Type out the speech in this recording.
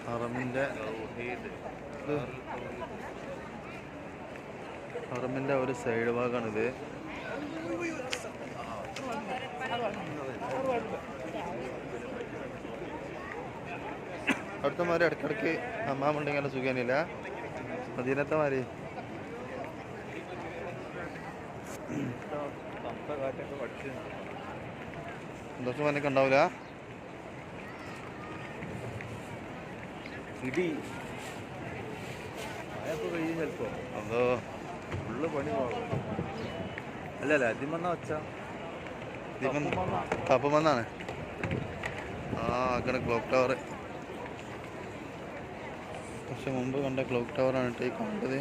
ഹറമിൻ്റെ ഒരു സൈഡ് ഭാഗമാണിത്. അവിടുത്തെ മാതിരി ഇടയ്ക്കിടയ്ക്ക് ഹമ്മാമുണ്ടെങ്കിൽ സുഖാനില്ല. മദീനത്തെ മാതിരി സന്തോഷം പറഞ്ഞൊക്കെ ഉണ്ടാവില്ല. ഇടി മഴയൊക്കെ കഴിയും ചിലപ്പോ. അതോ ഫുള്ള് പണി പോകും. അല്ലല്ല അതിമെന്നാ വെച്ച കപ്പം വന്നാണ്. അങ്ങനെ ക്ലോക്ക് ടവർ കുറച്ച് മുമ്പ് കണ്ട ക്ലോക്ക് ടവറാണ് ഈ കണ്ടത്.